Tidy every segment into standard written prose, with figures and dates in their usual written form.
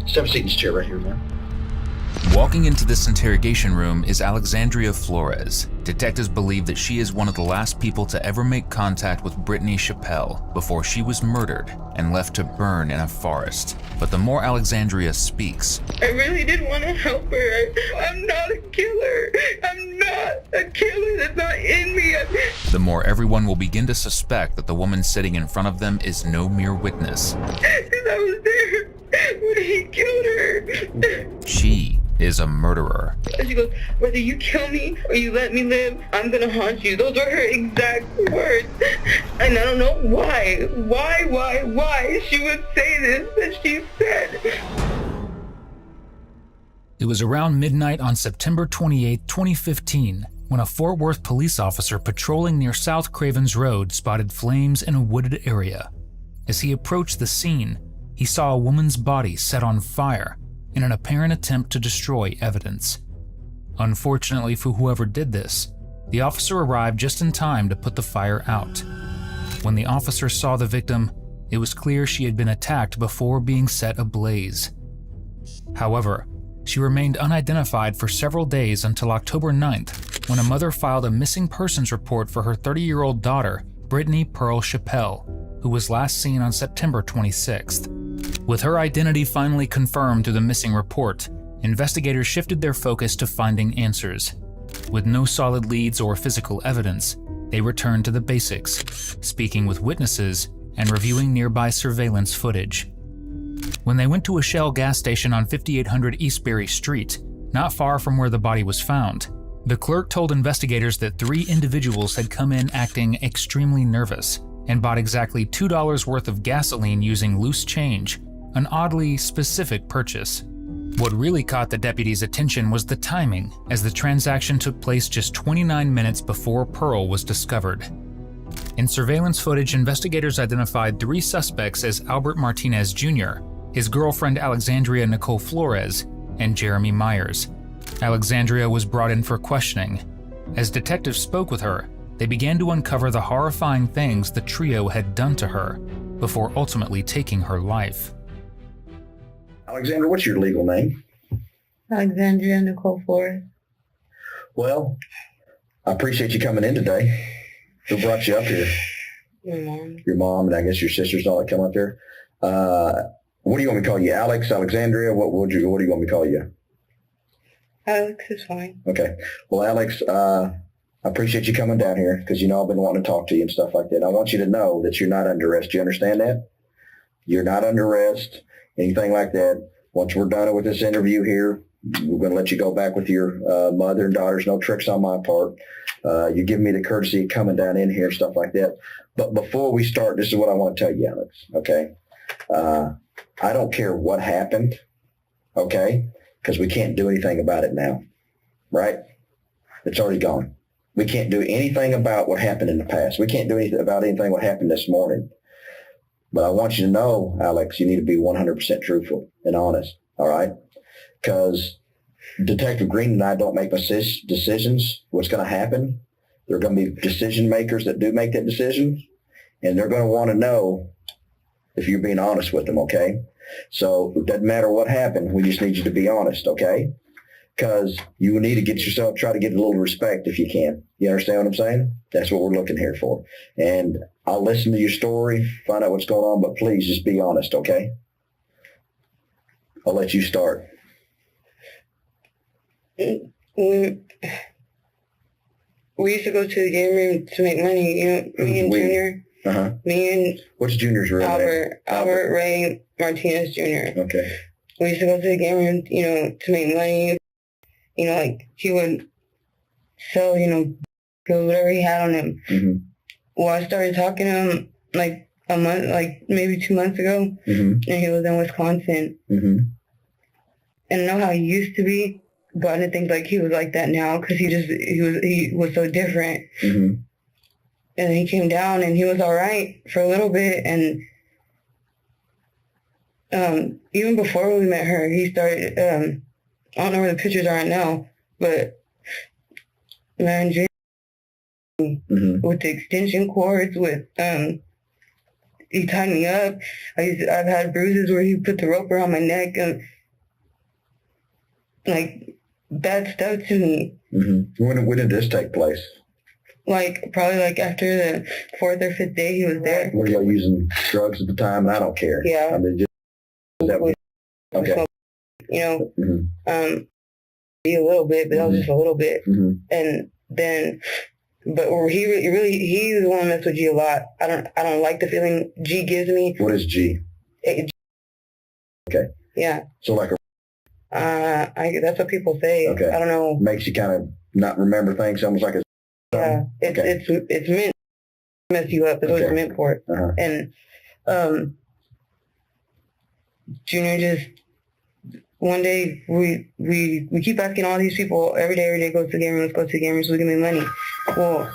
Just have a seat in this chair right here, man. Walking into this interrogation room is Alexandria Flores. Detectives believe that she is one of the last people to ever make contact with Brittany Chappelle before she was murdered and left to burn in a forest. But the more Alexandria speaks, I really did want to help her. I'm not a killer. I'm not a killer. That's not in me. the more everyone will begin to suspect that the woman sitting in front of them is no mere witness. Because I was there when he killed her. She is a murderer. She goes, whether you kill me or you let me live, I'm gonna haunt you. Those were her exact words. And I don't know why she would say this that she said. It was around midnight on September 28, 2015, when a Fort Worth police officer patrolling near South Cravens Road spotted flames in a wooded area. As he approached the scene, he saw a woman's body set on fire in an apparent attempt to destroy evidence. Unfortunately for whoever did this, the officer arrived just in time to put the fire out. When the officer saw the victim, it was clear she had been attacked before being set ablaze. However, she remained unidentified for several days until October 9th, when a mother filed a missing persons report for her 30-year-old daughter, Brittany Pearl Chappelle, who was last seen on September 26th. With her identity finally confirmed through the missing report, investigators shifted their focus to finding answers. With no solid leads or physical evidence, they returned to the basics, speaking with witnesses and reviewing nearby surveillance footage. When they went to a Shell gas station on 5800 Eastbury Street, not far from where the body was found, the clerk told investigators that 3 individuals had come in acting extremely nervous and bought exactly $2 worth of gasoline using loose change, an oddly specific purchase. What really caught the deputies' attention was the timing, as the transaction took place just 29 minutes before Pearl was discovered. In surveillance footage, investigators identified 3 suspects as Albert Martinez Jr., his girlfriend Alexandria Nicole Flores, and Jeremy Myers. Alexandria was brought in for questioning. As detectives spoke with her, they began to uncover the horrifying things the trio had done to her, before ultimately taking her life. Alexandra, what's your legal name? Alexandria Nicole Flores. Well, I appreciate you coming in today. Who brought you up here? My mom. Your mom, and I guess your sisters and all that come up here. What do you want me to call you? Alex, Alexandria? What do you want me to call you? Alex is fine. Okay. Well, Alex, I appreciate you coming down here because, you know, I've been wanting to talk to you and stuff like that. I want you to know that you're not under arrest. Do you understand that? You're not under arrest, anything like that. Once we're done with this interview here, we're going to let you go back with your mother and daughters. No tricks on my part. You give me the courtesy of coming down in here and stuff like that. But before we start, this is what I want to tell you, Alex, okay? I don't care what happened, okay? Because we can't do anything about it now, right? It's already gone. We can't do anything about what happened in the past. We can't do anything about anything what happened this morning. But I want you to know, Alex, you need to be 100% truthful and honest, all right? Because Detective Green and I don't make decisions. What's going to happen, there are going to be decision makers that do make that decision, and they're going to want to know if you're being honest with them, okay? So it doesn't matter what happened. We just need you to be honest, okay? Because you need to try to get a little respect if you can. You understand what I'm saying? That's what we're looking here for. And I'll listen to your story, find out what's going on, but please just be honest, okay? I'll let you start. We used to go to the game room to make money, you know, me and Junior. Uh-huh. Me and What's Junior's real name? Albert Ray Martinez Jr. Okay. We used to go to the game room, you know, to make money. You know, like, he would sell, you know, whatever he had on him. Mm-hmm. Well, I started talking to him, like, a month, like, maybe 2 months ago, Mm-hmm. and he was in Wisconsin. Mm-hmm. And I know how he used to be, but I didn't think, like, he was like that now, because he was so different. Mm-hmm. And then he came down, and he was all right for a little bit, and even before we met her, he started, I don't know where the pictures are now, but man, Mm-hmm. with the extension cords, with he tied me up. I've had bruises where he put the rope around my neck, and like, bad stuff to me. Mm-hmm. When did this take place? Like, probably, like, after the 4th or 5th day he was there. Were y'all using drugs at the time? I don't care. Yeah. I mean, okay. You know, Mm-hmm. a little bit, but that was just a little bit. Mm-hmm. And then, but he's the one who messed with G a lot. I don't like the feeling G gives me. What is G? Okay. Yeah. So like that's what people say. Okay. I don't know. makes you kind of not remember things, almost like Yeah. It's meant to mess you up. That's what it's meant for. Uh-huh. And Junior just, one day we keep asking all these people every day, go to the game room, let's go to the game room, so give me money. Well,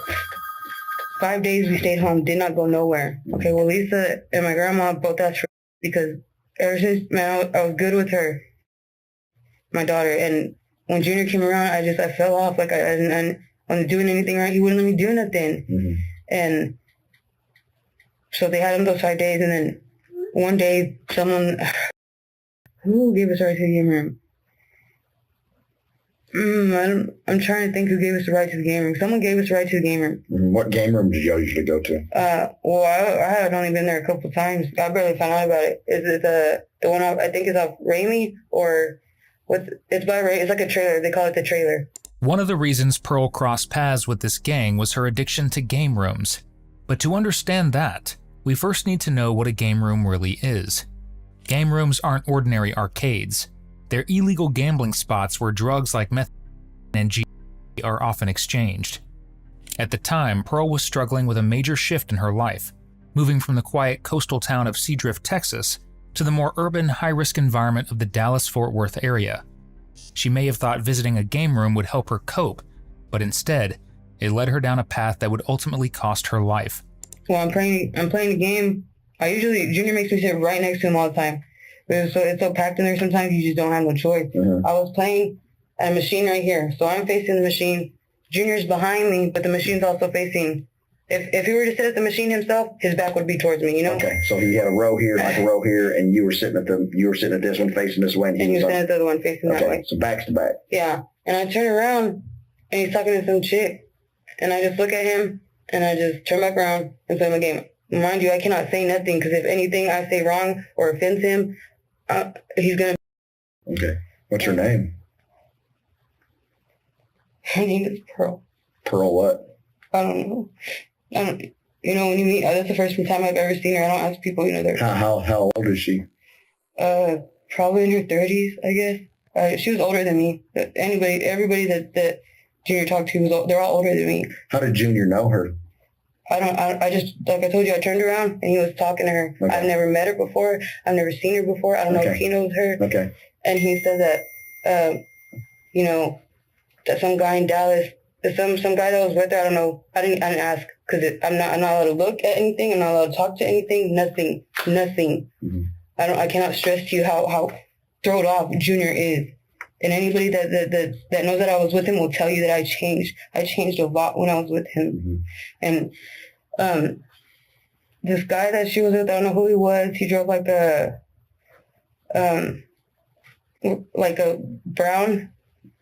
5 days we stayed home, did not go nowhere. Okay, well, Lisa and my grandma both asked for, because ever since, man, I was good with her, my daughter, and when Junior came around, I fell off, like I wasn't doing anything right. He wouldn't let me do nothing. Mm-hmm. And so they had him those 5 days, and then one day someone, who gave us the right to the game room? I'm trying to think who gave us the right to the game room. Someone gave us the right to the game room. Mm-hmm. What game room did y'all usually go to? Well, I had only been there a couple times. I barely found out about it. Is it the one I think is off Ramey, or it's by Ray? It's like a trailer. They call it the trailer. One of the reasons Pearl crossed paths with this gang was her addiction to game rooms. But to understand that, we first need to know what a game room really is. Game rooms aren't ordinary arcades. They're illegal gambling spots where drugs like meth and G are often exchanged. At the time, Pearl was struggling with a major shift in her life, moving from the quiet coastal town of Seadrift, Texas, to the more urban, high-risk environment of the Dallas-Fort Worth area. She may have thought visiting a game room would help her cope, but instead, it led her down a path that would ultimately cost her life. Well, I'm playing the game. Junior makes me sit right next to him all the time. It's so packed in there sometimes you just don't have no choice. Mm-hmm. I was playing at a machine right here. So I'm facing the machine. Junior's behind me, but the machine's also facing. If he were to sit at the machine himself, his back would be towards me, you know? Okay, so he had a row here, like a row here, and you were sitting at this one facing this way, and he was on sitting at the other one facing that way. So back to back. Yeah. And I turn around, and he's talking to some chick. And I just look at him, and I just turn back around and play my game. Mind you, I cannot say nothing, because if anything I say wrong or offends him, he's going to... Okay. What's her name? Her name is Pearl. Pearl what? I don't know. You know, when you meet, that's the first time I've ever seen her. I don't ask people, you know, How old is she? Probably in her 30s, I guess. She was older than me. Everybody that Junior talked to, they're all older than me. How did Junior know her? I just, like I told you, I turned around and he was talking to her. Okay. I've never met her before. I've never seen her before. I don't know if he knows her. Okay. And he said that, you know, that some guy in Dallas, some guy that was with her, I don't know. I didn't ask, because I'm not allowed to look at anything. I'm not allowed to talk to anything. Nothing. Mm-hmm. I cannot stress to you how thrown off Junior is. And anybody that knows that I was with him will tell you that I changed. I changed a lot when I was with him. Mm-hmm. And this guy that she was with, I don't know who he was. He drove like a brown,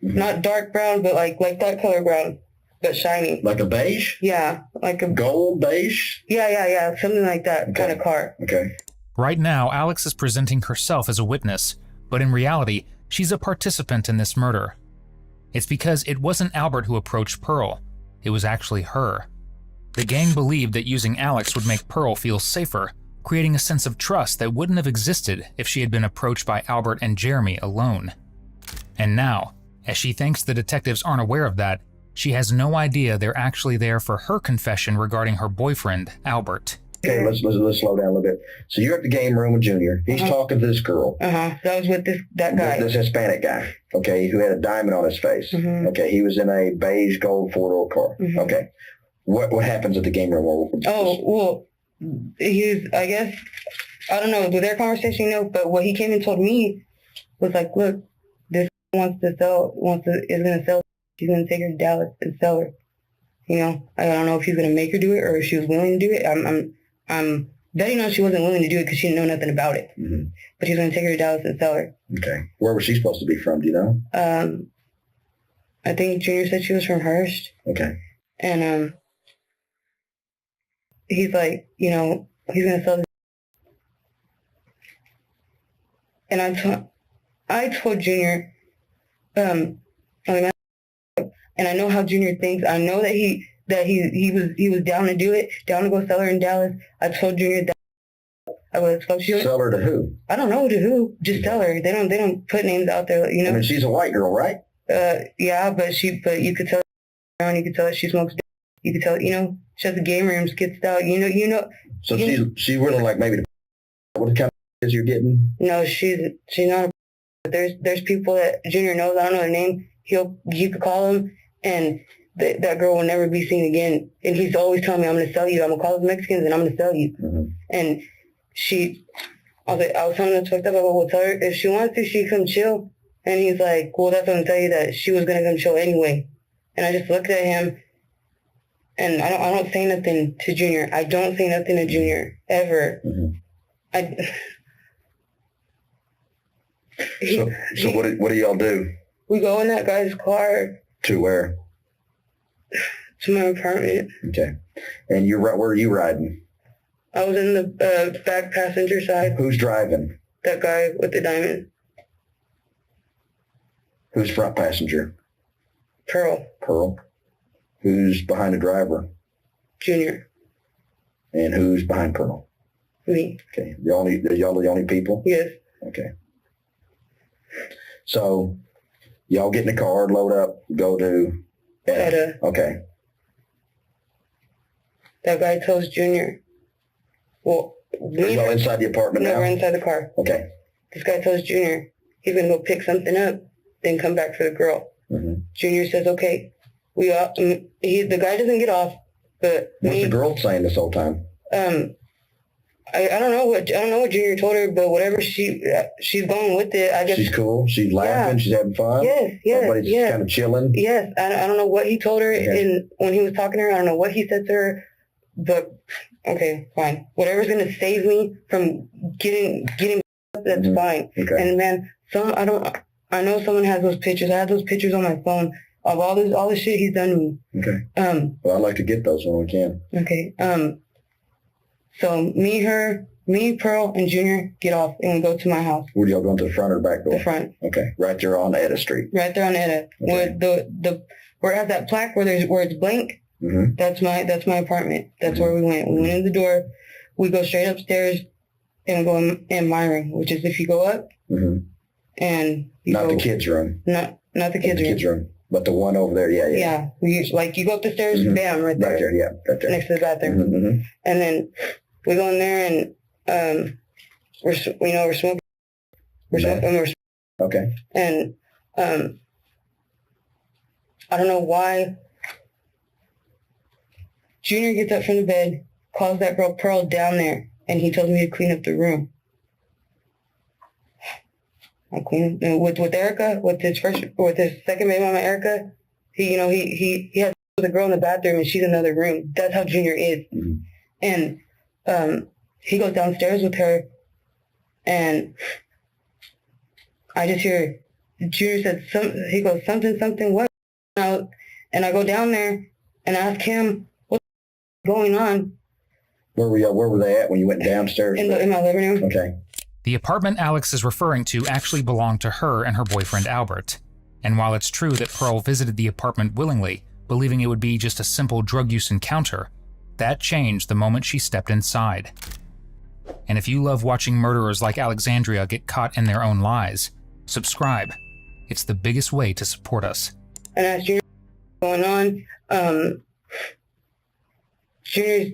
mm-hmm. Not dark brown, but like that color brown, but shiny. Like a beige? Yeah, like a gold beige? Yeah, something like that kind of car. Okay. Right now, Alex is presenting herself as a witness, but in reality, she's a participant in this murder. It's because it wasn't Albert who approached Pearl. It was actually her. The gang believed that using Alex would make Pearl feel safer, creating a sense of trust that wouldn't have existed if she had been approached by Albert and Jeremy alone. And now, as she thinks the detectives aren't aware of that, she has no idea they're actually there for her confession regarding her boyfriend, Albert. Okay, let's slow down a little bit. So you're at the game room with Junior. He's talking to this girl. That was with that guy. This Hispanic guy, okay, who had a diamond on his face. Mm-hmm. Okay, he was in a beige gold four-door car. Mm-hmm. Okay. What happens at the game room? Well, I guess, I don't know, with their conversation, you know, but what he came and told me was like, look, this is going to sell, she's going to take her to Dallas and sell her. You know, I don't know if he's going to make her do it or if she was willing to do it. betting on she wasn't willing to do it because she didn't know nothing about it. Mm-hmm. But he was going to take her to Dallas and sell her. Okay. Where was she supposed to be from? Do you know? I think Junior said she was from Hearst. Okay. And he's like, you know, he's going to sell this. And I told Junior, and I know how Junior thinks. I know that he was down to do it, down to go sell her in Dallas. I told Junior that I was Sell her to who? I don't know to who. Just tell her. They don't put names out there, you know. I mean, she's a white girl, right? Yeah, but you could tell her, you could tell her she smokes. You could tell, you know, she has the game rooms, gets out, you know. So she's willing, like, maybe to what kind of is you're getting? No, she's not. There's people that Junior knows. I don't know their name. You could call him, and that girl will never be seen again. And he's always telling me, "I'm going to sell you. I'm going to call the Mexicans, and I'm going to sell you." Mm-hmm. And I was telling her that's fucked up. I go, well, tell her if she wants to, she come chill. And he's like, well, that's what I'm telling you, that she was going to come chill anyway. And I just looked at him, and I don't say nothing to Junior. I don't say nothing to Junior ever. Mm-hmm. So what do y'all do? We go in that guy's car. To where? To my apartment. Okay. And where are you riding? I was in the back passenger side. Who's driving? That guy with the diamond. Who's front passenger? Pearl. Pearl. Who's behind the driver? Junior. And who's behind Pearl? Me. Okay. Y'all the only people? Yes. Okay. So y'all get in the car, load up, go to Etta. Okay. That guy tells Junior. Well, y'all inside the apartment now? No, we're inside the car. Okay. This guy tells Junior he's going to go pick something up, then come back for the girl. Mm-hmm. Junior says, okay. The guy doesn't get off, but what's the girl saying this whole time? I don't know what Junior told her, but whatever she's going with it. I guess she's cool. She's laughing. Yeah. She's having fun. Yes. Everybody's kind of chilling. Yes. I don't know what he told her, okay. And when he was talking to her, I don't know what he said to her, but okay, fine. Whatever's gonna save me from getting that's mm-hmm. fine. Okay. And man, I know someone has those pictures. I have those pictures on my phone of all the shit he's done to me. Okay. Well, I'd like to get those when we can. Okay. So me, Pearl, and Junior get off, and we go to my house. Where do y'all go, to the front or the back door? The front. Okay. Right there on Etta Street. Right there on Etta. Okay. Where it has that plaque where it's blank. Mm-hmm. That's my apartment. That's mm-hmm. where we went. We went in the door. We go straight upstairs, and we go in my room, which is if you go up, mm-hmm. and you not go, the kids' room. Not the kids' room. But the one over there, yeah. Yeah, you go up the stairs, mm-hmm. bam, right there. Right there, yeah, right there. Next to the bathroom. Mm-hmm. And then we go in there, and we're smoking. Okay. And I don't know why. Junior gets up from the bed, calls that girl Pearl down there, and he tells me to clean up the room. I clean with Erica, with his second baby mama Erica. He has a girl in the bathroom, and she's in another room. That's how Junior is. Mm-hmm. And he goes downstairs with her, and I just hear Junior said he goes something what? And I go down there and ask him what's going on. Where were they at when you went downstairs? In my living room. Okay. The apartment Alex is referring to actually belonged to her and her boyfriend Albert. And while it's true that Pearl visited the apartment willingly, believing it would be just a simple drug use encounter, that changed the moment she stepped inside. And if you love watching murderers like Alexandria get caught in their own lies, subscribe. It's the biggest way to support us. And as Junior going on, Junior's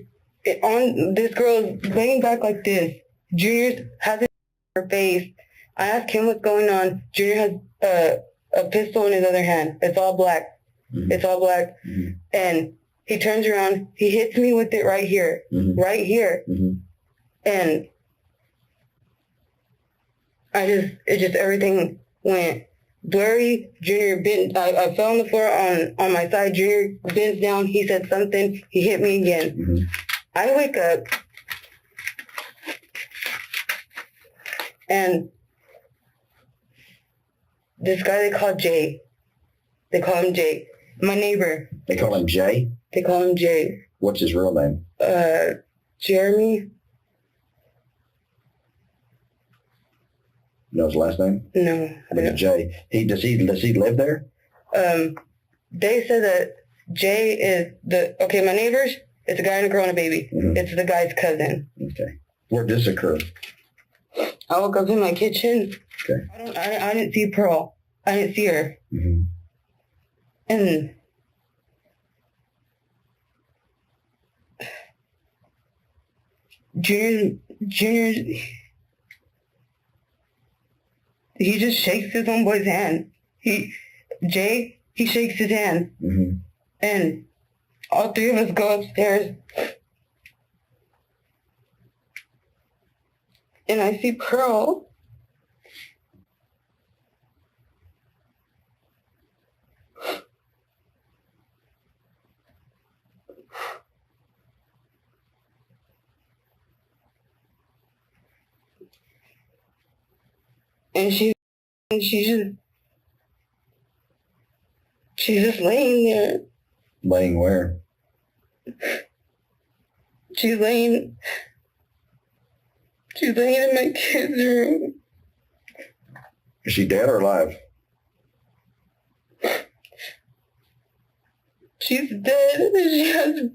on this girl's laying back like this. Junior has it in her face. I asked him what's going on. Junior has a pistol in his other hand. It's all black. Mm-hmm. It's all black. Mm-hmm. And he turns around. He hits me with it right here. Mm-hmm. Right here. Mm-hmm. And everything went blurry. Junior bent. I fell on the floor on my side. Junior bends down. He said something. He hit me again. Mm-hmm. I wake up. And this guy they call Jay. They call him Jay. My neighbor. They call him Jay? They call him Jay. What's his real name? Jeremy? You know his last name? No. But it's Jay. Does he live there? They said that Jay is my neighbors, it's a guy and a girl and a baby. Mm-hmm. It's the guy's cousin. Okay. Where'd this occur? I woke up in my kitchen. Okay. I didn't see Pearl. I didn't see her. Mm-hmm. And Junior, he just shakes his homeboy's hand. Jay shakes his hand. Mm-hmm. And all three of us go upstairs. And I see Pearl. And she's just laying there. Laying where? She's laying in my kid's room. Is she dead or alive? She's dead. She has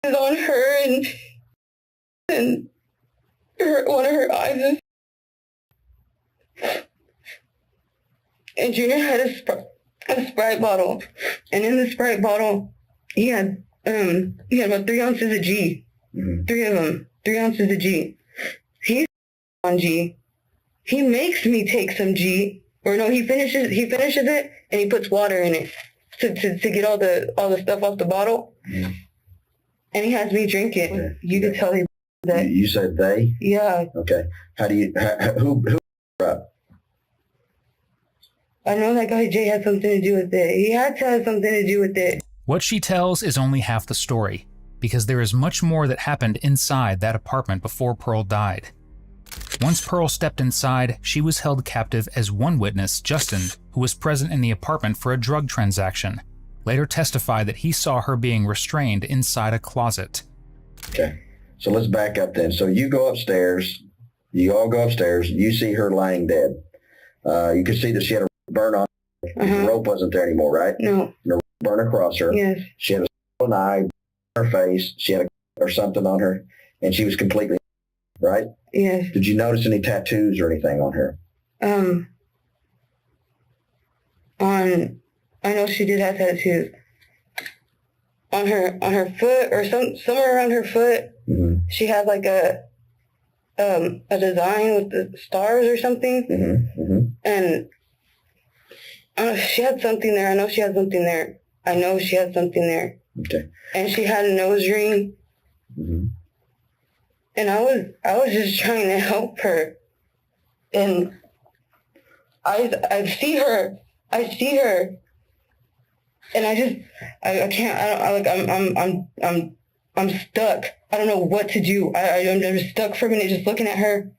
on her and one of her eyes. And Junior had a Sprite bottle, and in the Sprite bottle, he had about 3 ounces of G. Mm-hmm. 3 of them, 3 ounces of G. He's on G. He makes me take some G, or no, he finishes it, and he puts water in it to get all the stuff off the bottle, Mm-hmm. and he has me drink it. Okay. You could tell that. You said they? Yeah. Okay. Who up? I know that guy Jay had something to do with it. He had to have something to do with it. What she tells is only half the story, because there is much more that happened inside that apartment before Pearl died. Once Pearl stepped inside, she was held captive as one witness, Justin, who was present in the apartment for a drug transaction, later testified that he saw her being restrained inside a closet. Okay. So let's back up then. So you go upstairs. You all go upstairs. You see her lying dead. You can see that she had a burn on. The rope wasn't there anymore, right? No. And a burn across her. Yes. She had an eye on her face. She had or something on her, and she was completely right. Yes. Did you notice any tattoos or anything on her? I know she did have tattoos. On her foot or somewhere around her foot, Mm-hmm. she had like a design with the stars or something. Mm-hmm. Mm-hmm. And she had something there. I know she had something there. Okay. And she had a nose ring. Mm-hmm. And I was just trying to help her. And I see her. And I can't, I'm stuck. I don't know what to do. I'm stuck for a minute just looking at her.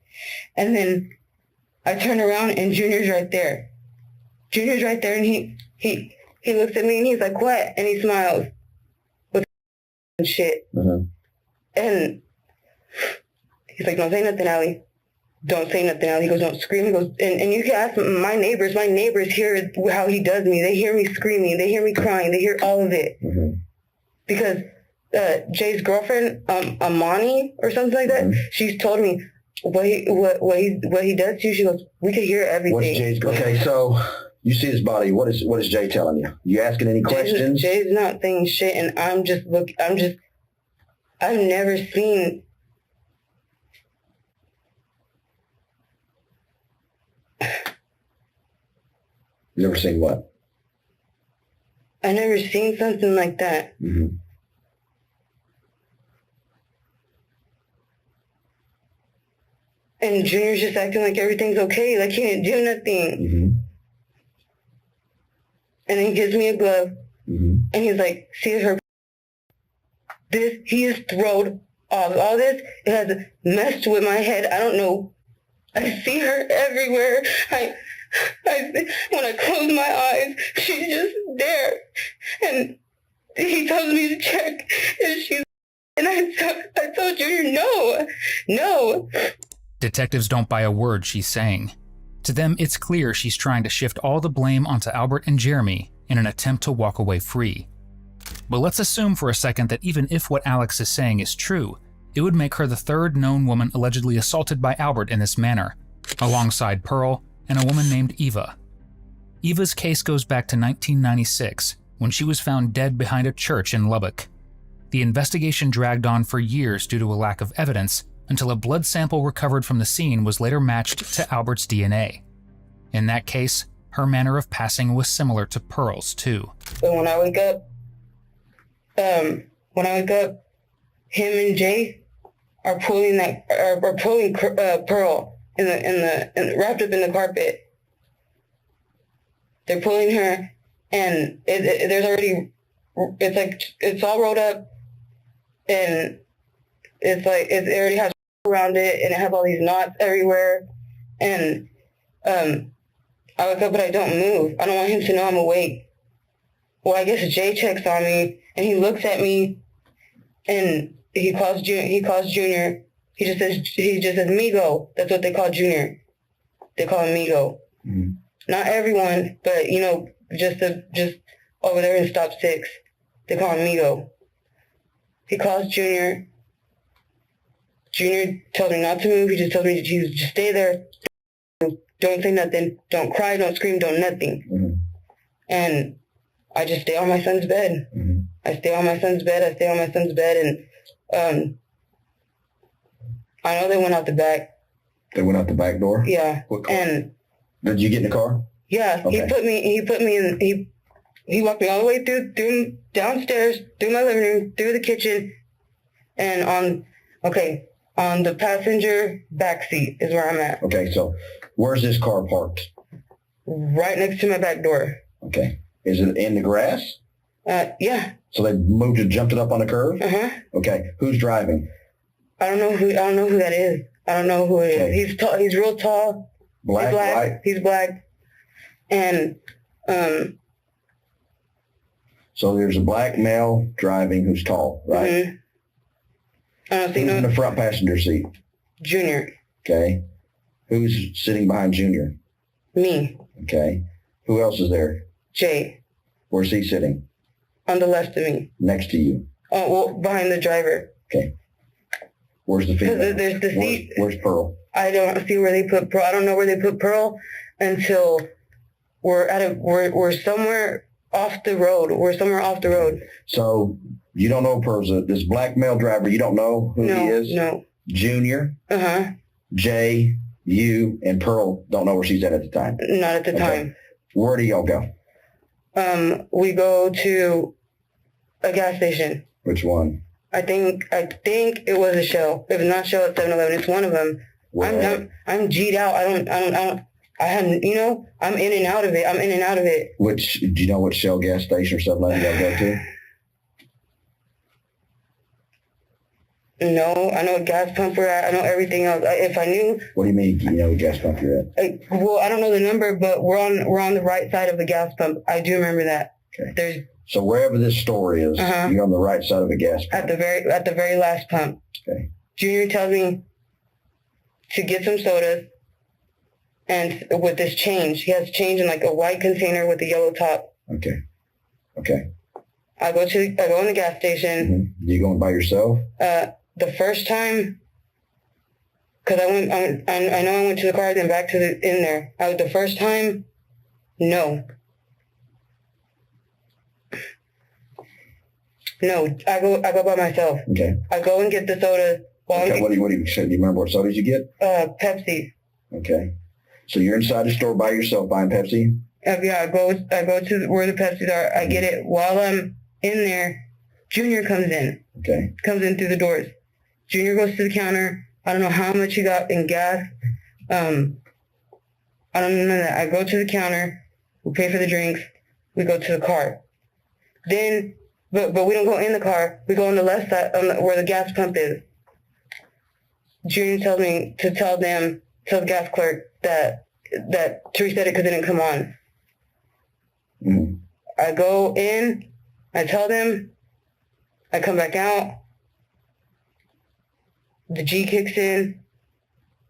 And then I turn around and Junior's right there. And he looks at me and he's like, what? And he smiles with shit. Mm-hmm. And he's like, don't say nothing, Allie. Don't say nothing, Allie. He goes, don't scream. He goes, and you can ask my neighbors hear how he does me. They hear me screaming. They hear me crying. They hear all of it. Mm-hmm. Because Jay's girlfriend, Amani or something like that, she's told me what he does to you. She goes, we could hear everything. What's Jay's? Okay, so you see his body. What is Jay telling you? You asking any questions? Jay's not saying shit, and I've never seen. You never seen what? I never seen something like that. Mm-hmm. And Junior's just acting like everything's okay, like he didn't do nothing. Mm-hmm. And then he gives me a glove, Mm-hmm. and he's like, see her. He has thrown all this. It has messed with my head. I don't know I see her everywhere. When I close my eyes, she's just there. And he tells me to check if she's, and I told Junior, no. Detectives don't buy a word she's saying. To them, it's clear she's trying to shift all the blame onto Albert and Jeremy in an attempt to walk away free. But let's assume for a second that even if what Alex is saying is true, it would make her the third known woman allegedly assaulted by Albert in this manner, alongside Pearl and a woman named Eva. Eva's case goes back to 1996, when she was found dead behind a church in Lubbock. The investigation dragged on for years due to a lack of evidence, until a blood sample recovered from the scene was later matched to Albert's DNA. In that case, her manner of passing was similar to Pearl's too. But when I wake up, him and Jay are pulling Pearl wrapped up in the carpet. They're pulling her, and it's all rolled up, and it already has around it, and it has all these knots everywhere. And I wake up, but I don't move. I don't want him to know I'm awake. Well, I guess Jay checks on me, and he looks at me, and he calls Junior. He just says Migo. That's what they call Junior. They call him Migo. Mm-hmm. Not everyone, but just over there in Stop 6, they call him Migo. He calls Junior. Junior tells me not to move. He just tells me to just stay there. Don't say nothing. Don't cry. Don't scream. Don't nothing. Mm-hmm. And I just stay on my son's bed. Mm-hmm. I stay on my son's bed, and I know they went out the back. They went out the back door? Yeah. What car? And did you get in the car? Yeah. Okay. He walked me all the way through downstairs, through my living room, through the kitchen, and on the passenger back seat is where I'm at. Okay, so where's this car parked? Right next to my back door. Okay. Is it in the grass? Yeah. So they jumped it up on the curb? Uh-huh. Okay. Who's driving? I don't know who that is. I don't know who it is. He's tall. He's real tall. Black, right? He's black. And, so there's a black male driving who's tall, right? Mm-hmm. Who's in the front passenger seat? Junior. Okay. Who's sitting behind Junior? Me. Okay. Who else is there? Jay. Where's he sitting? On the left of me. Next to you? Oh, well, behind the driver. Okay. Where's the female? There's the seat. Where's Pearl? I don't see where they put Pearl. I don't know where they put Pearl until we're somewhere off the road. We're somewhere off the road. So you don't know Pearl's this black male driver. You don't know who he is? No. Junior? Uh-huh. Jay, you, and Pearl don't know where she's at the time? Not at the time. Where do y'all go? We go to a gas station. Which one? I think it was a Shell. If it's not Shell, it's 7-Eleven. It's one of them. I'm G'd out. I'm in and out of it. Do you know what Shell gas station or 7-Eleven y'all go to? No, I know what gas pump we're at. I know everything else. If I knew. What do you mean? You know what gas pump you're at? Well, I don't know the number, but we're on the right side of the gas pump. I do remember that. Okay. So wherever this store is, you're on the right side of a gas pump. At the very last pump. Okay. Junior tells me to get some sodas, and with this change, he has change in like a white container with a yellow top. Okay. I go in the gas station. Mm-hmm. You going by yourself? The first time, because I know I went to the car, then back to in there. The first time, no. No, I go by myself. Okay. I go and get the soda. Okay, what do you remember what sodas you get? Pepsi. Okay. So you're inside the store by yourself buying Pepsi? Yeah, I go to where the Pepsis are. I get it. While I'm in there, Junior comes in. Okay. Comes in through the doors. Junior goes to the counter. I don't know how much he got in gas. I don't know that. I go to the counter. We pay for the drinks. We go to the car. Then, but we don't go in the car. We go on the left side, where the gas pump is. Junior tells me to tell them tells the gas clerk that to reset it because it didn't come on. Mhm. I go in, I tell them, I come back out, the G kicks in,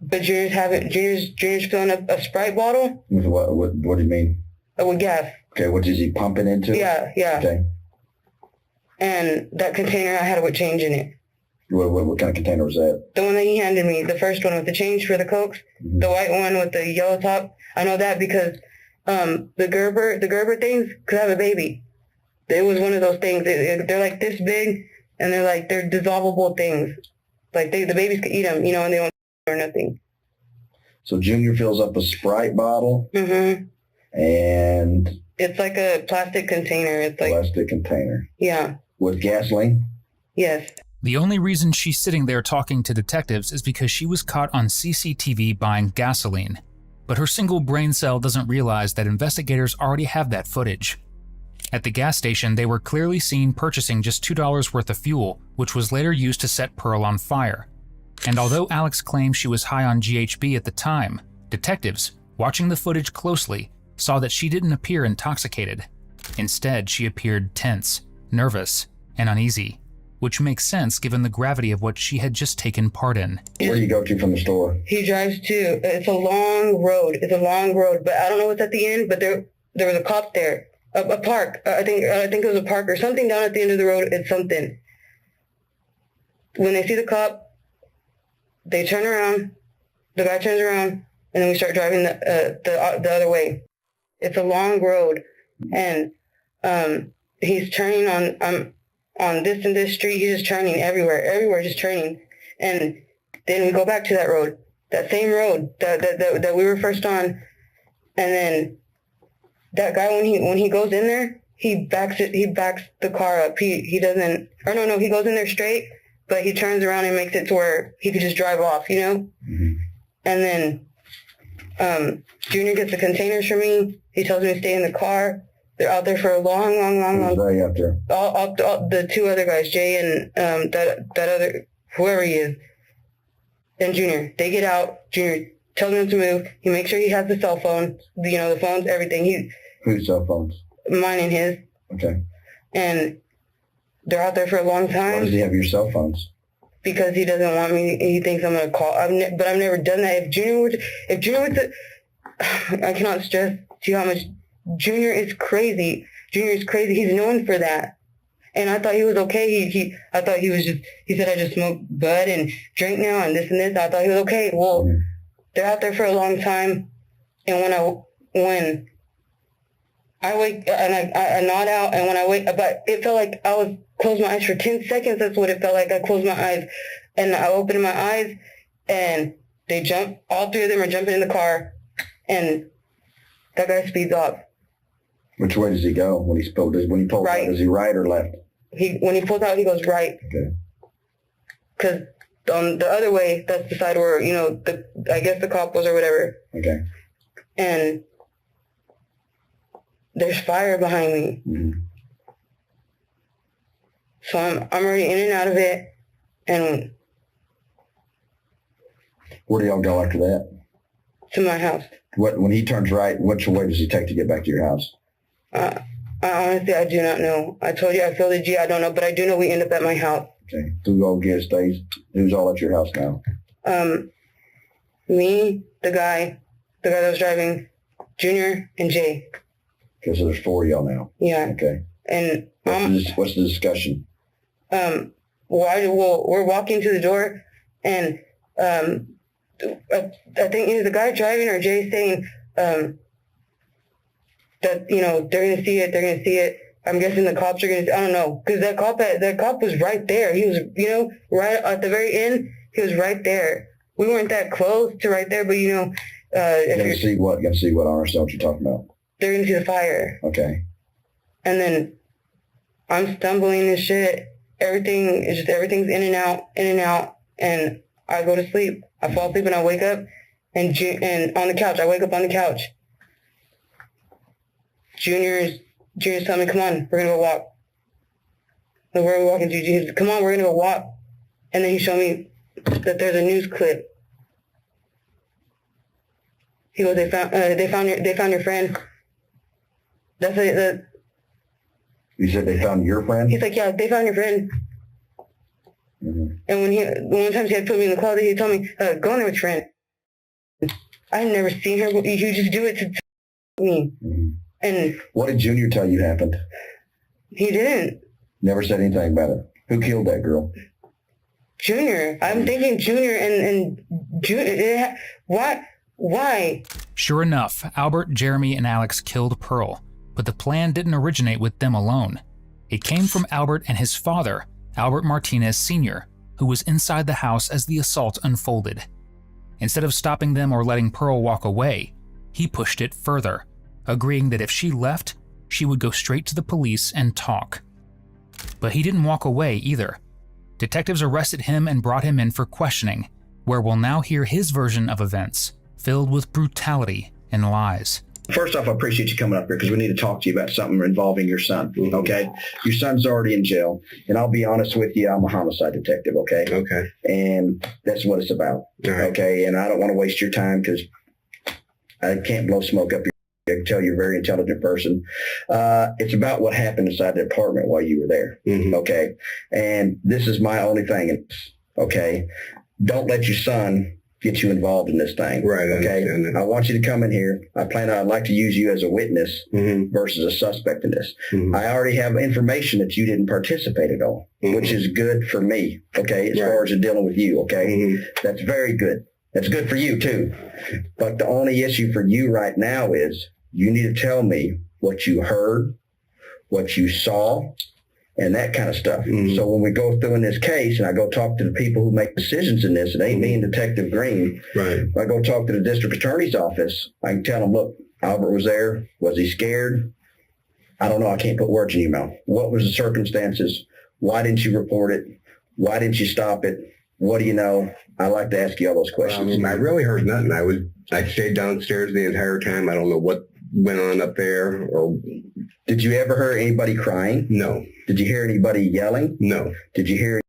but Junior's filling up a Sprite bottle With what do you mean? with gas. Okay, what is he pumping into? Yeah. Okay. And that container I had with change in it. What kind of container was that? The one that he handed me, the first one with the change for the Cokes, Mhm. the white one with the yellow top. I know that because the Gerber things, because I have a baby. It was one of those things. They're like this big, and they're dissolvable things. Like the babies could eat them, and they don't or nothing. So Junior fills up a Sprite bottle Mm-hmm. and It's like a plastic container. It's like, plastic container yeah, with gasoline. yes. The only reason she's sitting there talking to detectives is because she was caught on CCTV buying gasoline. But her single brain cell doesn't realize that investigators already have that footage. At the gas station, they were clearly seen purchasing just $2 worth of fuel, which was later used to set Pearl on fire. And although Alex claims she was high on GHB at the time, detectives, watching the footage closely, saw that she didn't appear intoxicated. Instead, she appeared tense, nervous, and uneasy, which makes sense given the gravity of what she had just taken part in. Where do you go to from the store? He drives too. It's a long road. But I don't know what's at the end. But there was a cop there, a park. I think it was a park or something down at the end of the road. It's something. When they see the cop, they turn around. The guy turns around, and then we start driving the other way. It's a long road, and he's turning on this and this street. He's just turning everywhere, just turning. And then we go back to that road, that same road that we were first on. And then that guy, when he goes in there, he backs the car up. He doesn't, or no, he goes in there straight, but he turns around and makes it to where he could just drive off, Mm-hmm. And then Junior gets the containers for me. He tells me to stay in the car. They're out there for a long. Who's they out there? All the two other guys, Jay and that other, whoever he is, and Junior. They get out. Junior tells them to move. He makes sure he has the cell phone, the phones, everything. Whose cell phones? Mine and his. Okay. And they're out there for a long Why time does he have your cell phones? because he doesn't want me. He thinks I'm gonna call. But I've never done that. If Junior were to, I cannot stress to you how much Junior is crazy. Junior is crazy. He's known for that. And I thought he was okay. I thought he was he said I just smoke bud and drink now and this and this. I thought he was okay. Well, they're out there for a long time. And when I wake and I nod out, and when I wake, but it felt like I was closed my eyes for 10 seconds. That's what it felt like. I closed my eyes and I opened my eyes and they jump. All three of them are jumping in the car and that guy speeds off. Which way does he go when he pulls Right. out? Is he right or left? When he pulls out, he goes right. Okay. Because on the other way, that's the side where, I guess the cop was or whatever. Okay. And there's fire behind me. Mm-hmm. So I'm already in and out of it. And Where do y'all go after that? to my house. When he turns right, which way does he take to get back to your house? I honestly, I do not know. I told you I feel the G. I don't know, but I do know we end up at my house. Okay. Who all stays? Who's all at your house now? Me, the guy that was driving, Junior, and Jay. Okay, so there's 4 of y'all now. Yeah. Okay. And What's the discussion? we're walking to the door, and I think either the guy driving or Jay saying that they're gonna see it. They're gonna see it. I'm guessing the cops are gonna. I don't know, because that cop was right there. He was right at the very end. He was right there. We weren't that close to right there, but You're gonna see what? You're gonna see what? I don't understand what you're talking about. they're gonna see the fire. Okay. And then I'm stumbling and shit. Everything's in and out, and I go to sleep. I fall asleep and I wake up, and on the couch. I wake up on the couch. Junior's telling me, "Come on, we're gonna go walk." Like, where are we walking to? He said, "Come on, we're gonna go walk." And then he showed me that there's a news clip He goes, they found your friend. That's it. You said they found your friend? He's like, yeah, they found your friend. Mm-hmm. And one time she had put me in the closet, he told me, go in there with your friend. I've never seen her. You just do it to me. Mm-hmm. And what did Junior tell you happened? He didn't. Never said anything about it. Who killed that girl? Junior. I'm thinking Junior and Junior. What? Why? Sure enough, Albert, Jeremy, and Alex killed Pearl, but the plan didn't originate with them alone. It came from Albert and his father, Albert Martinez Sr., who was inside the house as the assault unfolded. Instead of stopping them or letting Pearl walk away, he pushed it further, agreeing that if she left, she would go straight to the police and talk. But he didn't walk away either. Detectives arrested him and brought him in for questioning, where we'll now hear his version of events, filled with brutality and lies. First off, I appreciate you coming up here because we need to talk to you about something involving your son, okay? Your son's already in jail, and I'll be honest with you, I'm a homicide detective, okay? Okay. And that's what it's about, okay? And I don't want to waste your time because I can't blow smoke up your I can tell you're a very intelligent person. It's about what happened inside the apartment while you were there, okay? And this is my only thing, okay? Don't let your son get you involved in this thing. Right. Okay. I want you to come in here. I'd like to use you as a witness versus a suspect in this. I already have information that you didn't participate at all, which is good for me. Okay. As far as dealing with you. Okay. That's very good. That's good for you too. But the only issue for you right now is you need to tell me what you heard, what you saw, and that kind of stuff. So when we go through in this case and I go talk to the people who make decisions in this, it ain't me and Detective Green. Right. If I go talk to the district attorney's office, I can tell them, look, Albert was there. Was he scared? I don't know. I can't put words in your mouth. What was the circumstances? Why didn't you report it? Why didn't you stop it? What do you know? I like to ask you all those questions. I really heard nothing. I stayed downstairs the entire time. I don't know what went on up there. Or did you ever hear anybody crying? No. Did you hear anybody yelling? No. Did you hear?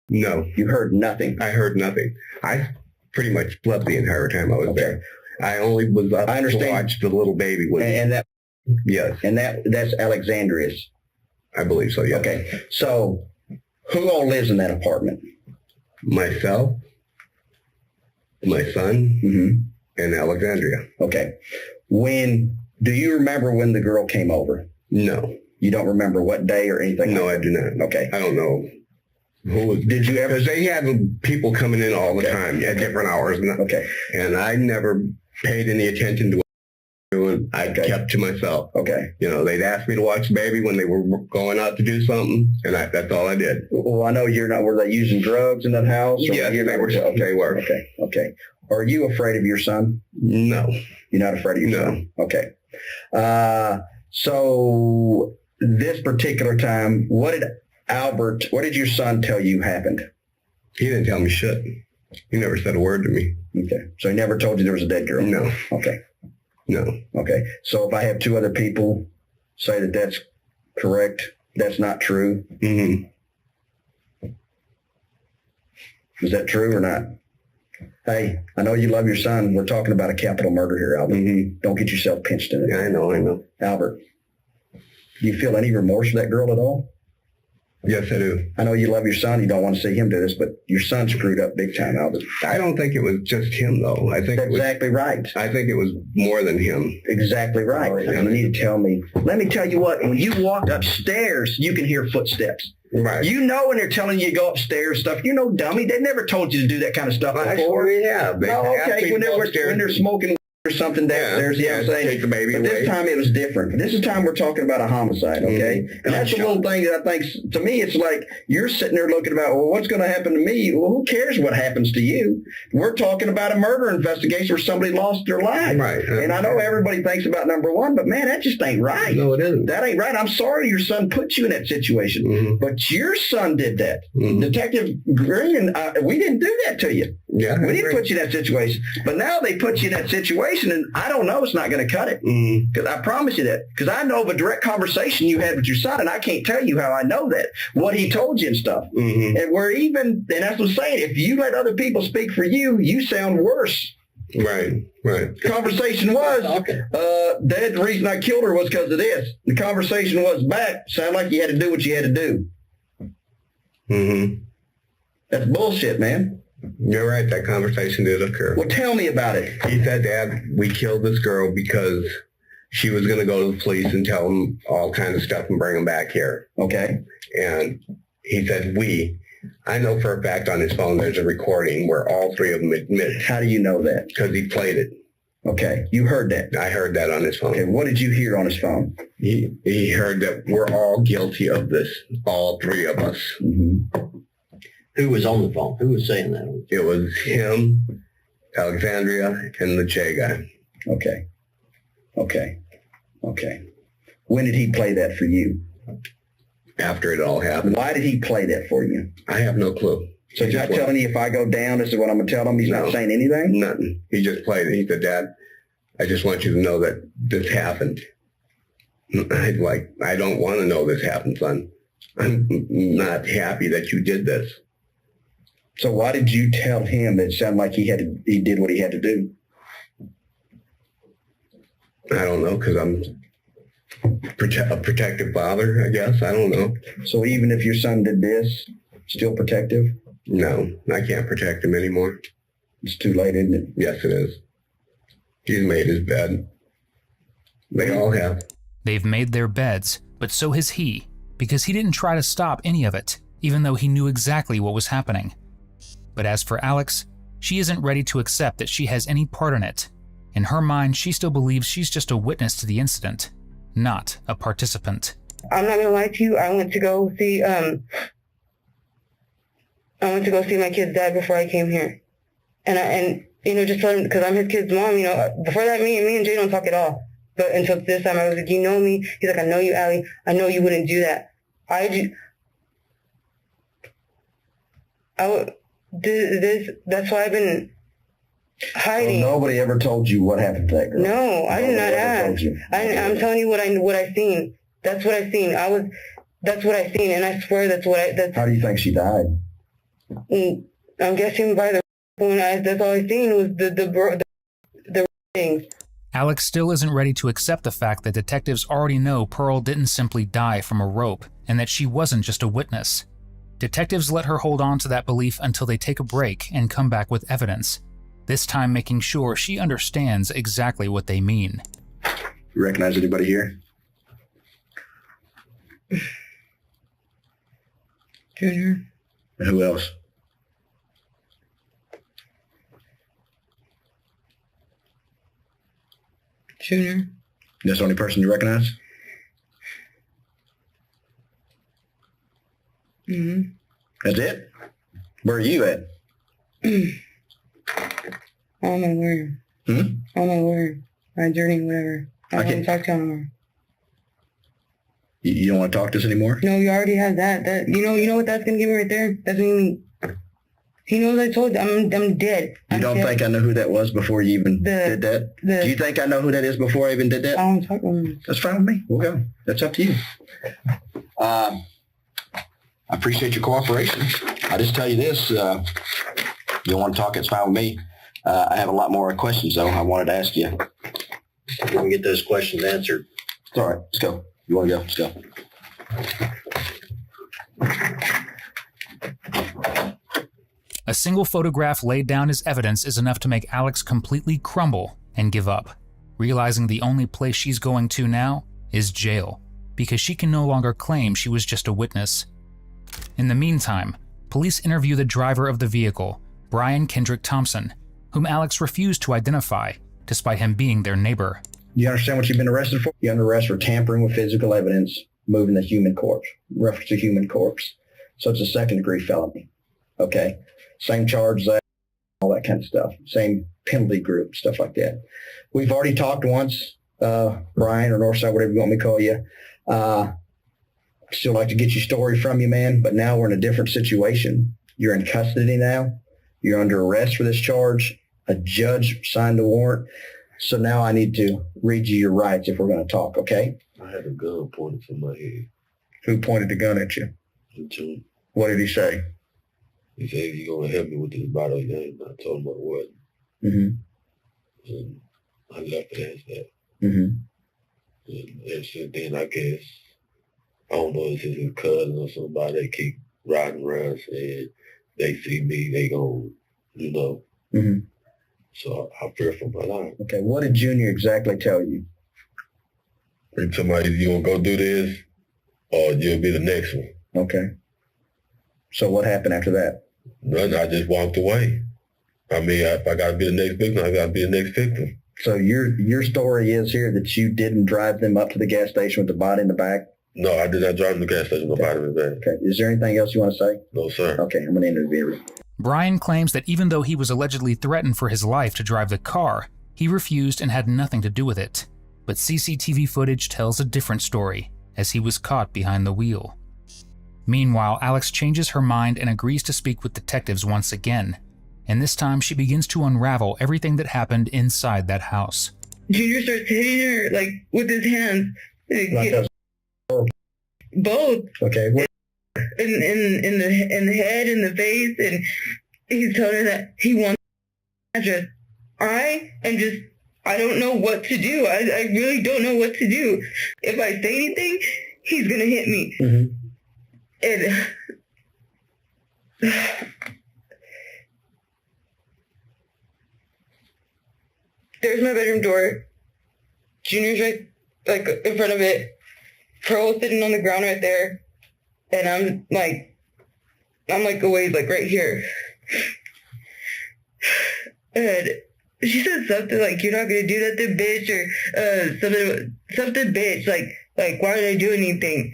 No. You heard nothing? I heard nothing. I pretty much slept the entire time I was there. I only was up to watch the little baby. And that, yes. And that's Alexandria's? I believe so, yes. Okay. So who all lives in that apartment? Myself, my son, and Alexandria. Okay. Do you remember when the girl came over? No. You don't remember what day or anything? No, I do not. Okay. I don't know. Did you ever? Because they had people coming in all the time at different hours. And I never paid any attention to what they were doing. I kept to myself. Okay. You know, they'd ask me to watch the baby when they were going out to do something, and that's all I did. Well, I know you're not. Were they using drugs in that house? Yes, they were. They were. Okay. Okay. Are you afraid of your son? No. You're not afraid of your son? Okay. So this particular time, what did your son tell you happened? He didn't tell me shit. He never said a word to me. Okay. So he never told you there was a dead girl? No. Okay. No. Okay. So if I have two other people say that that's correct, that's not true? Is that true or not? Hey, I know you love your son. We're talking about a capital murder here, Albert. Don't get yourself pinched in it. Yeah, I know. Albert, do you feel any remorse for that girl at all? Yes, I do. I know you love your son. You don't want to see him do this, but your son screwed up big time, Albert. I don't think it was just him, though. I think That's exactly right. I think it was more than him. Exactly right. You need to tell me. Let me tell you what. When you walk upstairs, you can hear footsteps. Right. You know when they're telling you to go upstairs stuff. You know, dummy. They never told you to do that kind of stuff before. Yeah. Okay. When they're smoking or something downstairs, I'm saying. Take the baby but this time it was different. This time we're talking about a homicide, okay? And that's the little thing that I think, to me, it's like you're sitting there looking about, well, what's going to happen to me? Well, who cares what happens to you? We're talking about a murder investigation where somebody lost their life. Right. And I know everybody thinks about number one, but man, that just ain't right. No, it isn't. That ain't right. I'm sorry your son put you in that situation, but your son did that. Detective Green, we didn't do that to you. Yeah, we didn't put you in that situation. But now they put you in that situation, and I don't know, it's not going to cut it. Because I promise you that. Because I know of a direct conversation you had with your son, and I can't tell you how I know that, what he told you and stuff. And that's what I'm saying, if you let other people speak for you, you sound worse Right. The conversation was, Dad, the reason I killed her was because of this. The conversation was back, sound like you had to do what you had to do. Mm-hmm. That's bullshit, man. You're right. That conversation did occur. Well, tell me about it. He said, Dad, we killed this girl because she was going to go to the police and tell them all kinds of stuff and bring them back here. Okay. And he said, I know for a fact on his phone there's a recording where all three of them admit. How do you know that? Because he played it. Okay. You heard that? I heard that on his phone. Okay. What did you hear on his phone? He heard that we're all guilty of this, all three of us. Mm-hmm. Who was on the phone? Who was saying that? It was him, Alexandria, and the Che guy. Okay. When did he play that for you? After it all happened. Why did he play that for you? I have no clue. So he's not telling you if I go down, this is what I'm going to tell him? He's not saying anything? Nothing. He just played it. He said, Dad, I just want you to know that this happened. I don't want to know this happened, son. I'm not happy that you did this. So why did you tell him that it sounded like he did what he had to do? I don't know, because I'm a protective father, I guess. I don't know. So even if your son did this, still protective? No, I can't protect him anymore. It's too late, isn't it? Yes, it is. He's made his bed. They all have. They've made their beds, but so has he, because he didn't try to stop any of it, even though he knew exactly what was happening. But as for Alex, she isn't ready to accept that she has any part in it. In her mind, she still believes she's just a witness to the incident, not a participant. I'm not gonna lie to you. I went to go see my kid's dad before I came here, and just tell him, because I'm his kid's mom. Before that, me and Jay don't talk at all. But until this time, I was like, you know me. He's like, I know you, Allie. I know you wouldn't do that. That's why I've been hiding. Well, nobody ever told you what happened to that girl. No, I did not ask. I'm telling you what I seen. That's what I seen. That's what I seen, and I swear that's what I. How do you think she died? I'm guessing by the that's all I seen was the things. Alex still isn't ready to accept the fact that detectives already know Pearl didn't simply die from a rope, and that she wasn't just a witness. Detectives let her hold on to that belief until they take a break and come back with evidence, this time making sure she understands exactly what they mean. You recognize anybody here? Junior. And who else? Junior. That's the only person you recognize? Mm-hmm. That's it? Where are you at? On my word. On my word. My journey, whatever. I don't want to talk to him anymore. You don't want to talk to us anymore? No, you already have that. You know what that's gonna give me right there? That's what you mean. He knows I told you I'm dead. You don't think I know who that was before you even did that? Do you think I know who that is before I even did that? I don't talk to him. That's fine with me. We'll go. That's up to you. I appreciate your cooperation. I just tell you this. You don't want to talk, it's fine with me. I have a lot more questions, though, I wanted to ask you. We can get those questions answered. It's all right. Let's go. You want to go? Let's go. A single photograph laid down as evidence is enough to make Alex completely crumble and give up, realizing the only place she's going to now is jail, because she can no longer claim she was just a witness. In the meantime, police interview the driver of the vehicle, Brian Kendrick Thompson, whom Alex refused to identify, despite him being their neighbor. You understand what you've been arrested for? You're under arrest for tampering with physical evidence, moving the human corpse, reference to human corpse. So it's a second-degree felony. Okay? Same charge, all that kind of stuff. Same penalty group, stuff like that. We've already talked once, Brian or Northside, whatever you want me to call you. Still like to get your story from you, man, but now we're in a different situation. You're in custody now. You're under arrest for this charge. A judge signed the warrant. So now I need to read you your rights if we're going to talk, okay? I had a gun pointed to my head. Who pointed the gun at you? Until What did he say? he said, "You're going to help me with this battle game." I told him I would. Mm-hmm. And I left it as that. Mm-hmm. And since then, I guess, I don't know if it's his cousin or somebody that keep riding around saying they see me, they gon', you know. Mm-hmm. So I fear for my life. Okay, what did Junior exactly tell you? He told me, you gonna go do this, or you'll be the next one. Okay. So what happened after that? Nothing, I just walked away. I mean, if I gotta be the next victim, I gotta be the next victim. So your story is here that you didn't drive them up to the gas station with the body in the back? No, I did not drive to the gas station, nobody in the back. Okay. Is there anything else you want to say? No, sir. Okay, I'm going to interview. Brian claims that even though he was allegedly threatened for his life to drive the car, he refused and had nothing to do with it. But CCTV footage tells a different story, as he was caught behind the wheel. Meanwhile, Alex changes her mind and agrees to speak with detectives once again. And this time she begins to unravel everything that happened inside that house. Junior starts hitting her, like, with his hands. Like that. Both. Okay. In the head, in the face, and he's telling her that he wants the address. I don't know what to do. I really don't know what to do. If I say anything, he's gonna hit me. Mm-hmm. And there's my bedroom door. Junior's right, like, in front of it. Pearl's sitting on the ground right there. And I'm like away, like, right here. And she said something like, "You're not gonna do nothing, bitch," or something, bitch. Like, why did I do anything?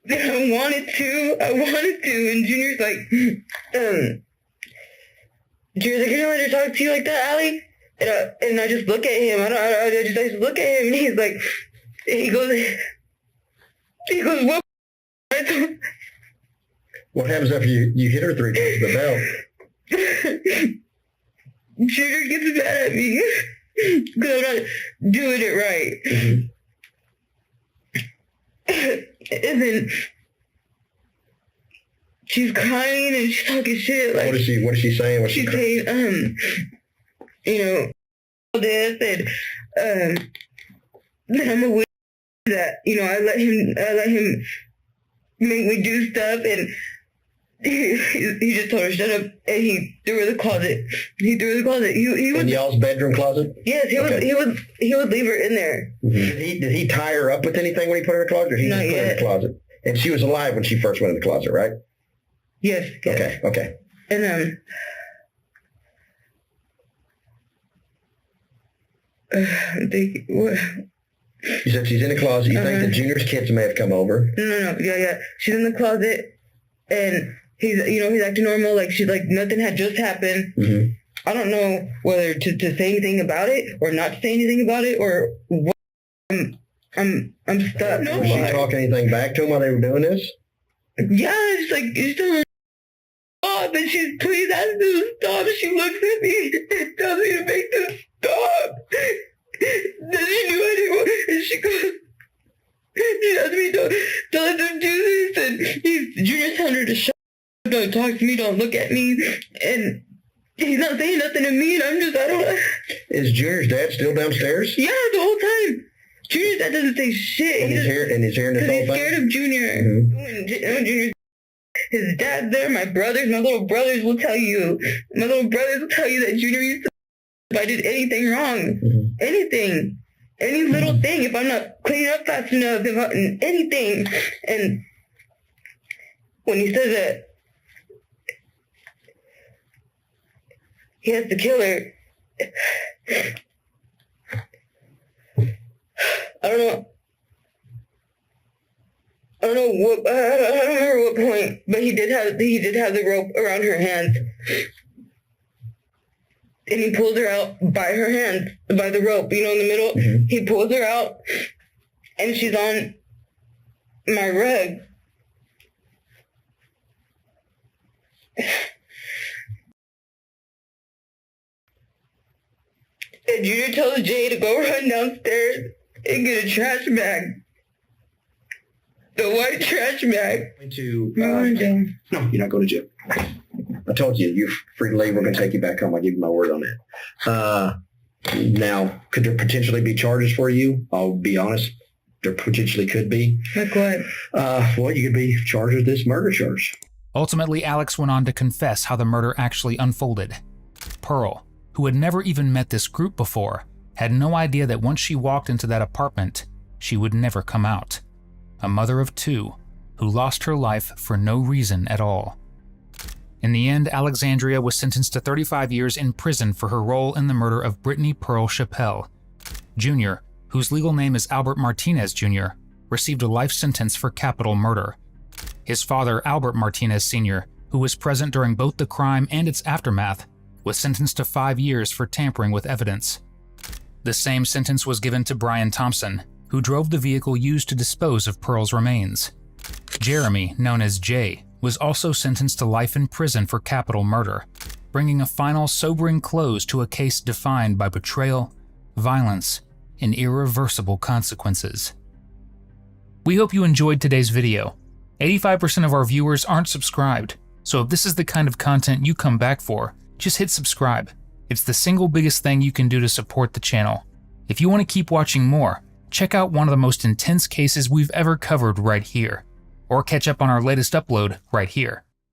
And I wanted to, and Junior's like, Junior's like, "You're gonna let her talk to you like that, Allie?" And I just look at him. I just look at him, and he's like, he goes, "What?" What happens after you hit her 3 times with the belt? Junior gets mad at me because I'm not doing it right. Mm-hmm. And then she's crying and she's talking shit. Like, what is she saying? She's saying, all this, and that I'm a witness, that, I let him make me do stuff, and he just told her shut up, and he threw her in the closet. He was in y'all's bedroom closet? Yes, he would leave her in there. Mm-hmm. Did he tie her up with anything when he put her in the closet, or he just put her in the closet? And she was alive when she first went in the closet, right? Yes. Okay. And what? You said she's in the closet. You think that Junior's kids may have come over? No. Yeah. She's in the closet, and he's acting normal, like nothing had just happened. Mm-hmm. I don't know whether to say anything about it or not to say anything about it, or what. I'm stuck. Was she talking anything back to him while they were doing this? Yeah, she's telling her stop, and she's please ask them to stop. She looks at me and tells me to make them stop. Then she knew I didn't want, and she goes, she asked me to let them do this, and Junior's telling her to shut up, don't talk to me, don't look at me, and he's not saying nothing to me, and I don't. Is Junior's dad still downstairs? Yeah, the whole time. Junior's dad doesn't say shit. And he's hearing this whole thing? He's scared of Junior. Mm-hmm. When Junior's, his dad's there, my little brothers will tell you. My little brothers will tell you that Junior used to, if I did anything wrong. Mm-hmm. Anything. Any little thing, if I'm not cleaning up fast enough, anything. And when he says that he has to kill her, I don't know what, I don't remember what point, but he did have the rope around her hands. And he pulls her out by her hands, by the rope, in the middle. Mm-hmm. He pulls her out, and she's on my rug. And Junior tells Jay to go run downstairs and get a trash bag. The white trash bag. No, you're not going to jail. I told you, you're free to leave. We're going to take you back home. I give you my word on that. Now, could there potentially be charges for you? I'll be honest. There potentially could be. Like what? Well, you could be charged with this murder charge. Ultimately, Alex went on to confess how the murder actually unfolded. Pearl, who had never even met this group before, had no idea that once she walked into that apartment, she would never come out. A mother of two who lost her life for no reason at all. In the end, Alexandria was sentenced to 35 years in prison for her role in the murder of Brittany Pearl Chappell. Jr., whose legal name is Albert Martinez Jr., received a life sentence for capital murder. His father, Albert Martinez Sr., who was present during both the crime and its aftermath, was sentenced to 5 years for tampering with evidence. The same sentence was given to Brian Thompson, who drove the vehicle used to dispose of Pearl's remains. Jeremy, known as Jay, was also sentenced to life in prison for capital murder, bringing a final sobering close to a case defined by betrayal, violence, and irreversible consequences. We hope you enjoyed today's video. 85% of our viewers aren't subscribed, so if this is the kind of content you come back for, just hit subscribe. It's the single biggest thing you can do to support the channel. If you want to keep watching more, check out one of the most intense cases we've ever covered right here, or catch up on our latest upload right here.